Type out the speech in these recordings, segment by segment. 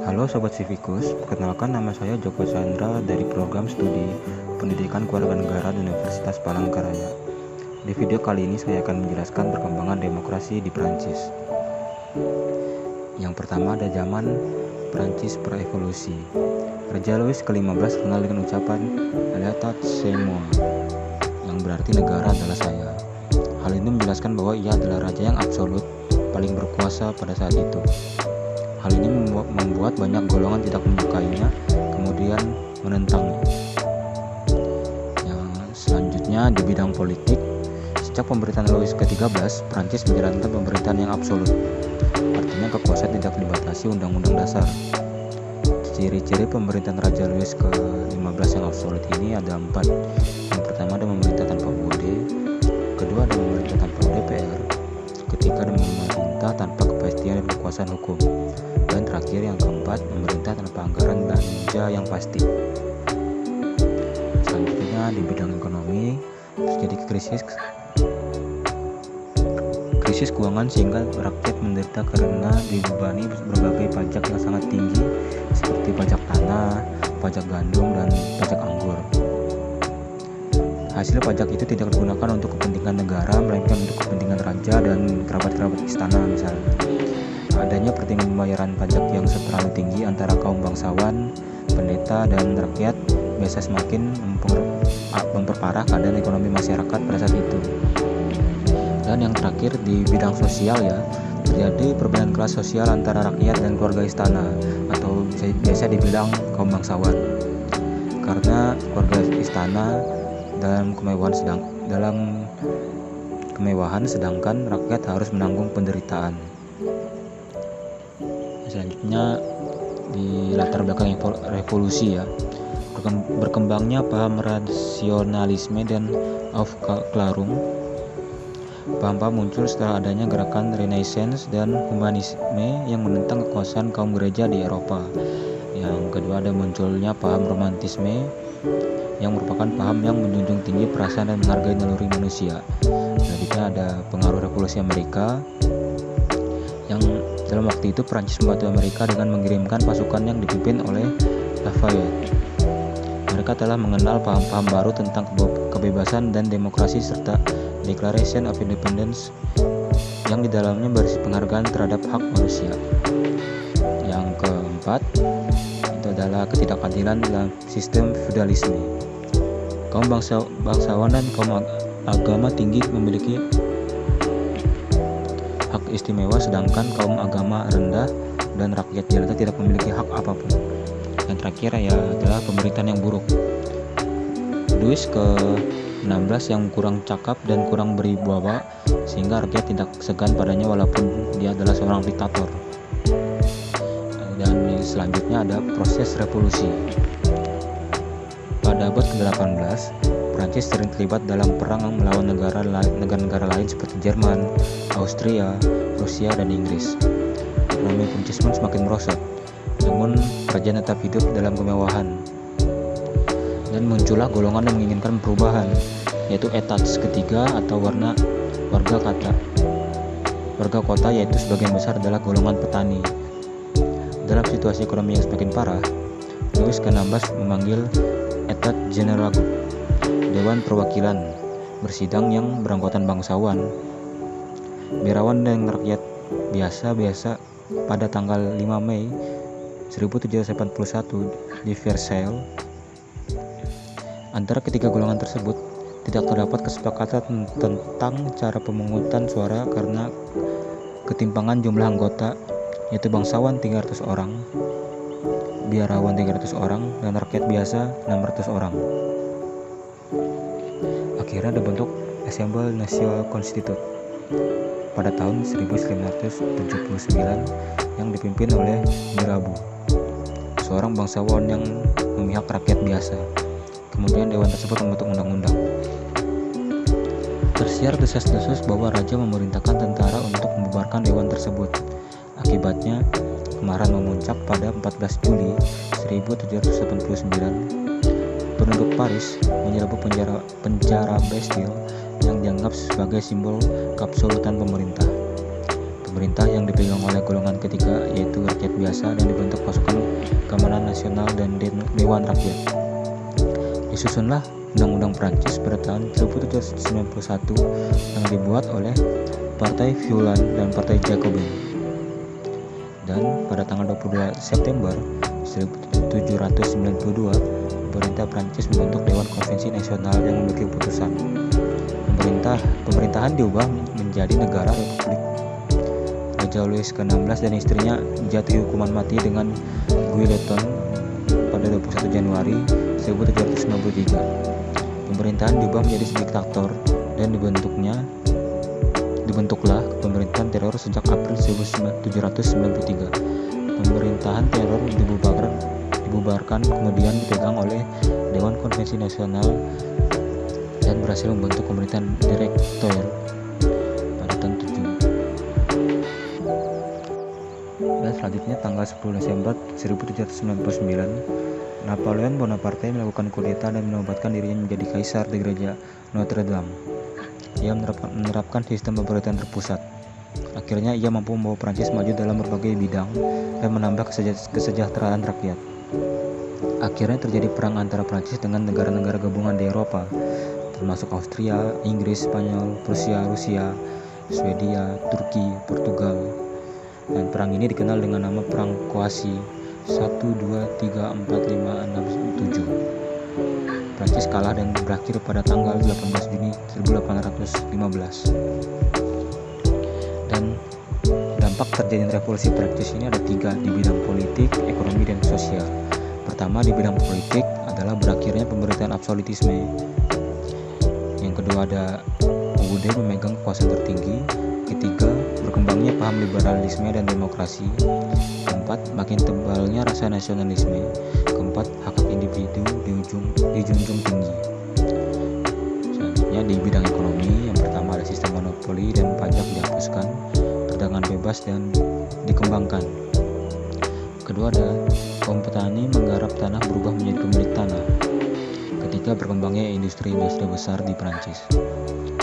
Halo Sobat Civikus, perkenalkan nama saya Joko Chandra dari program studi Pendidikan Kewarganegaraan Universitas Palangkaraya. Di video kali ini saya akan menjelaskan perkembangan demokrasi di Prancis. Yang pertama ada zaman Prancis praevolusi. Raja Louis ke-15 kenal dengan ucapan "L'état c'est moi", yang berarti negara adalah saya. Hal ini menjelaskan bahwa ia adalah raja yang absolut, paling berkuasa pada saat itu. Hal ini membuat banyak golongan tidak menyukainya, kemudian menentangnya. Yang selanjutnya di bidang politik, sejak pemerintahan Louis ke-13, Prancis menjalankan pemerintahan yang absolut. Artinya kekuasaan tidak dibatasi Undang-Undang Dasar. Ciri-ciri pemerintahan Raja Louis ke-15 yang absolut ini ada 4. Yang pertama ada memerintah tanpa UUD, kedua ada memerintah tanpa DPR, ketiga ada memerintah tanpa kepastian dan kekuasaan hukum, dan terakhir yang keempat memerintah tanpa anggaran belanja yang pasti. Selanjutnya di bidang ekonomi terjadi krisis keuangan sehingga rakyat menderita karena dibebani berbagai pajak yang sangat tinggi seperti pajak tanah, pajak gandum, dan pajak anggur. Hasil pajak itu tidak digunakan untuk kepentingan negara, melainkan untuk kepentingan raja dan kerabat-kerabat istana misalnya. Adanya pertimbangan pembayaran pajak yang terlalu tinggi antara kaum bangsawan, pendeta, dan rakyat biasa semakin memperparah keadaan ekonomi masyarakat pada saat itu. Dan yang terakhir di bidang sosial terjadi perbedaan kelas sosial antara rakyat dan keluarga istana, atau biasa dibilang kaum bangsawan. Karena keluarga istana dalam kemewahan sedangkan rakyat harus menanggung penderitaan. Selanjutnya di latar belakang revolusi berkembangnya paham rasionalisme dan Aufklärung. Paham-paham muncul setelah adanya gerakan Renaissance dan humanisme yang menentang kekuasaan kaum gereja di Eropa. Yang kedua ada munculnya paham romantisme yang merupakan paham yang menjunjung tinggi perasaan dan menghargai naluri manusia. Selanjutnya ada pengaruh revolusi Amerika yang dalam waktu itu Prancis membantu Amerika dengan mengirimkan pasukan yang dipimpin oleh Lafayette. Mereka telah mengenal paham-paham baru tentang kebebasan dan demokrasi serta Declaration of Independence yang di dalamnya berisi penghargaan terhadap hak manusia. Yang keempat itu adalah ketidakadilan dalam sistem feudalisme. Kaum bangsawan dan kaum agama tinggi memiliki hak istimewa, sedangkan kaum agama rendah dan rakyat jelata tidak memiliki hak apapun. Yang terakhir adalah pemerintahan yang buruk. Louis ke-16 yang kurang cakap dan kurang berwibawa sehingga rakyat tidak segan padanya walaupun dia adalah seorang diktator. Dan selanjutnya ada proses revolusi. Pada abad ke-18, Prancis sering terlibat dalam perang melawan negara-negara lain seperti Jerman, Austria, Rusia, dan Inggris. Ekonomi Prancis pun semakin merosot, namun kerajaan tetap hidup dalam kemewahan. Dan muncullah golongan yang menginginkan perubahan, yaitu etats ketiga atau warga kota, yaitu sebagian besar adalah golongan petani. Dalam situasi ekonomi yang semakin parah, Louis ke-16 memanggil Etat General, Dewan Perwakilan, bersidang yang beranggotakan bangsawan, birawan, dan rakyat biasa pada tanggal 5 Mei 1781 di Versailles. Antara ketiga golongan tersebut tidak terdapat kesepakatan tentang cara pemungutan suara karena ketimpangan jumlah anggota, yaitu bangsawan 300 orang, biarawan 300 orang, dan rakyat biasa 600 orang. Akhirnya dibentuk Assemblée Nationale Constituante pada tahun 1979 yang dipimpin oleh Mirabeau, seorang bangsawan yang memihak rakyat biasa. Kemudian dewan tersebut membentuk undang-undang. Tersiar desas-desus bahwa raja memerintahkan tentara untuk membubarkan dewan tersebut. Akibatnya, kemarahan memuncak pada 14 Juli 1789. Penduduk Paris menyerbu penjara Bastille yang dianggap sebagai simbol keabsolutan pemerintah. pemerintah yang dipegang oleh golongan ketiga, yaitu rakyat biasa, dan dibentuk pasukan keamanan nasional dan dewan rakyat. Disusunlah Undang-Undang Prancis pada tahun 1791 yang dibuat oleh Partai Feuillant dan Partai Jacobin. Dan pada tanggal 22 September 1792, pemerintah Prancis membentuk Dewan Konvensi Nasional yang memiliki putusan. Pemerintahan diubah menjadi negara republik. Raja Louis ke-16 dan istrinya dijatuhi hukuman mati dengan guillotine pada 21 Januari 1793. Pemerintahan diubah menjadi diktator dan dibentuklah pemerintahan teror sejak April 1793. Pemerintahan teror dibubarkan kemudian dipegang oleh Dewan Konvensi Nasional dan berhasil membentuk pemerintahan direktorial pada tahun 7. Dan selanjutnya tanggal 10 Desember 1799, Napoleon Bonaparte melakukan kudeta dan menobatkan dirinya menjadi kaisar di gereja Notre Dame. Ia menerapkan sistem pemerintahan terpusat. Akhirnya ia mampu membawa Prancis maju dalam berbagai bidang dan menambah kesejahteraan rakyat. Akhirnya terjadi perang antara Prancis dengan negara-negara gabungan di Eropa, termasuk Austria, Inggris, Spanyol, Prusia, Rusia, Swedia, Turki, Portugal. Dan perang ini dikenal dengan nama Perang Kroasi 1, 2, 3, 4, 5, 6, 7. Prancis kalah dan berakhir pada tanggal 18 Juni 1815. Dan dampak terjadinya revolusi Prancis ini ada 3 di bidang politik, ekonomi, dan sosial. Pertama, di bidang politik adalah berakhirnya pemerintahan absolutisme. Yang kedua, ada Ude memegang kekuasaan tertinggi. Ketiga, berkembangnya paham liberalisme dan demokrasi. Keempat, makin tebalnya rasa nasionalisme. Keempat, hak individu dijunjung tinggi. Selanjutnya di bidang ekonomi, yang pertama ada sistem monopoli dan pajak dihapuskan, perdagangan bebas dan dikembangkan. Kedua, ada kaum petani menggarap tanah berubah menjadi pemilik tanah. Ketiga, berkembangnya industri-industri besar di Prancis.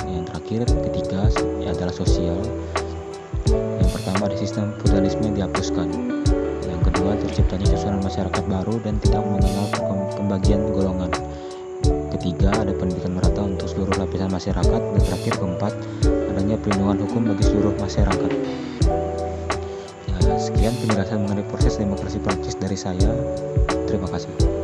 Yang terakhir, ketiga, adalah sosial. Yang pertama, ada sistem feudalisme yang dihapuskan. Yang kedua, terciptanya susunan masyarakat baru dan tidak mengenal pembagian golongan. Ketiga, ada pendidikan merata untuk seluruh lapisan masyarakat. Dan terakhir, keempat, adanya perlindungan hukum bagi seluruh masyarakat. Sekian penjelasan mengenai proses demokrasi Prancis dari saya. Terima kasih.